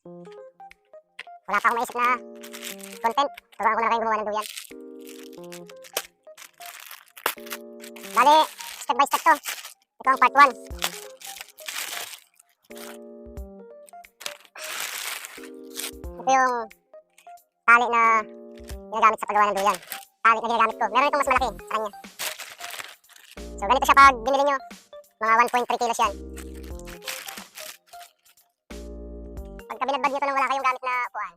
Wala pa akong maisip na content. Turuan ko na kayo gumawa ng duyan. Bale, step by step to. Ito ang part 1. Ito yung tali na ginagamit sa paggawa ng duyan. Tali na ginagamit ko. Meron itong mas malaki sa kanya. So ganito siya pag binili nyo. Mga 1.3 kilos yan. Pagka binadbad nyo ito nang wala kayong gamit na upuan,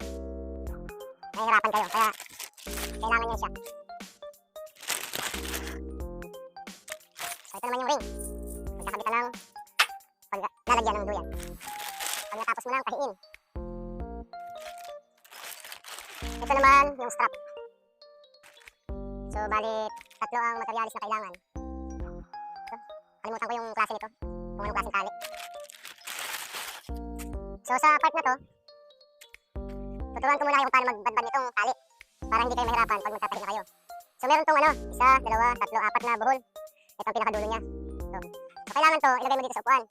nahihirapan kayo. Kaya kailangan nyo siya. So ito naman yung ring. Magkakabit ka ng lalagyan ng duyan. Pag natapos mo lang, kahiin. Ito naman yung strap. So bali, 3 ang materialis na kailangan. Ito, kalimutan ko yung klase nito. Kung anong klaseng tali. So sa part na to, tuturuan ko muna kayo kung paano magbadbad nitong tali para hindi kayo mahirapan pag magtatahi na kayo. So meron tong 1, 2, 3, 4 na buhol. Ito ang pinakadulo niya. So kailangan to, ilagay mo dito sa upuan.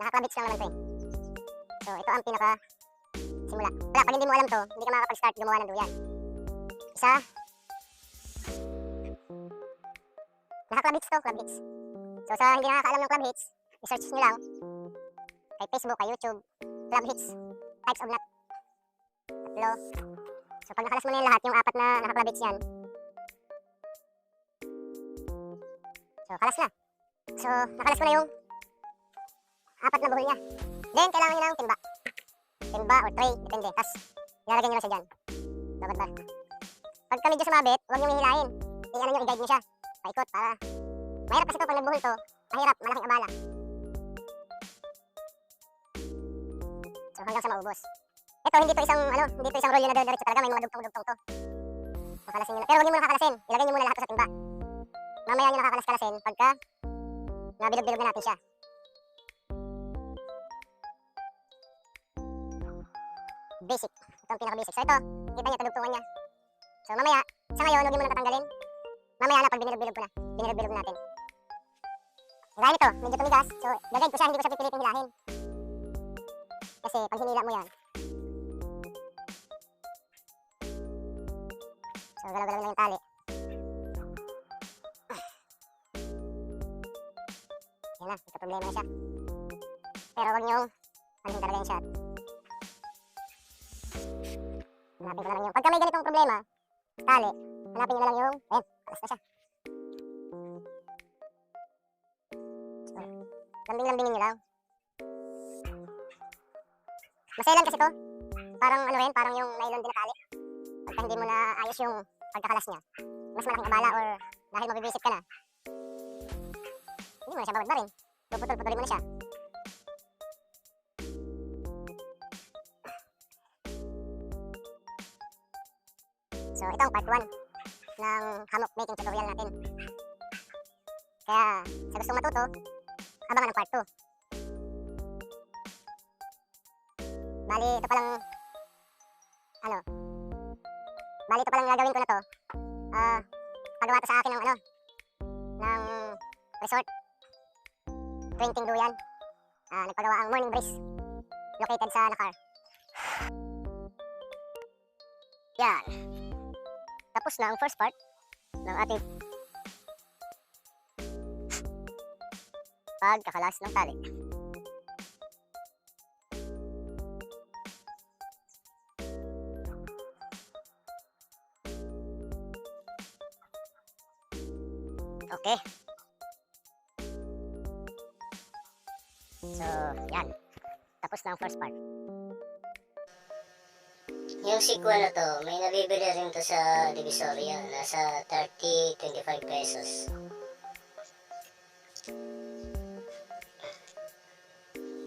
Nakaklabits lang naman to eh. So ito ang pinaka simula. Wala, pag hindi mo alam to, hindi ka makakapag-start gumawa ng duyan. Isa. Nakaklabits to, klabits. So sa hindi nakakaalam ng club hits, i-search nyo lang kay Facebook, kay YouTube, club hits, types of nut. 3. So pag nakalas mo na yung lahat, yung 4 na naka-club hits yan. So kalas na. So nakalas mo na yung 4 na buhol niya. Then kailangan nyo ng timba. Timba or tray, depende. Tapos ilalagay nyo lang siya dyan. Dapat ba? Pagka medyo sumabit, huwag nyo hihilahin. I-ano nyo, i-guide nyo siya. Paikot para mahirap kasi ito pag nagbuhol to, mahirap, malaking abala. So hanggang sa maubos. Ito hindi to isang rolyo na diretso talaga, may mga dugtong-dugtong to. So kalasin nyo na. Pero huwag nyo muna kakalasin, ilagay nyo muna lahat to sa timba. Mamaya nyo nakakalas-kalasin pagka nabilog-bilog na natin siya. Basic. Ito ang pinaka-basic. So ito, kita nyo, tadugtungan niya. So mamaya, sa ngayon, huwag nyo muna tatanggalin. Mamaya na pag binilog-bilog ko na. Binilog-bilog natin. Gaya nito, medyo tumigas. So, gagawin ko siya, hindi ko siya pipiliting hilahin. Kasi pag hinila mo yan. So, galaw-galaw na yung tali. Yan na, ito problema na siya. Pero huwag nyo, anuhin talaga yung shot. Hanapin ko na lang yung, pagka may ganitong problema, tali, hanapin nyo na lang yung, ayan, alas na siya. Lambing-lambingin nyo lang. Maselan kasi to. Parang ano rin, parang yung nylon din na tali. Pagka hindi mo na ayos yung pagkakalas niya, mas malaking abala or dahil mabibisit ka na, hindi mo na siya babadbarin. Puputol-putulin mo na siya. So ito ang part 1 ng hammock making tutorial natin. Kaya sa gustong matuto, abangan ang part 2. Bali, ito palang gagawin ko na to. Pagawa to sa akin ng ng resort. Printing duyan. Nagpagawa ang Morning Breeze. Located sa Nakar. Yan. Tapos na ang first part ng ating pagkakalas ng tali. Okay. So, yan. Tapos na ang first part. Yung sequel na to, may nabibili rin to sa Divisoria. Nasa 30-25 pesos.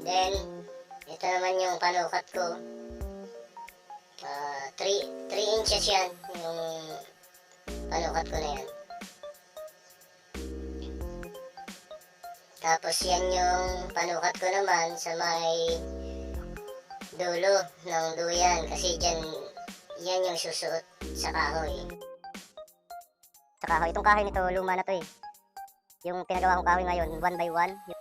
Then, ito naman yung panukat ko. 3 inches yan. Yung panukat ko na yan. Tapos yan yung panukat ko naman sa may dulo ng duyan. Kasi dyan, yan yung susuot sa kahoy. Sa kahoy. Itong kahoy nito, luma na to eh. Yung pinagawa kong kahoy ngayon, 1 by 1.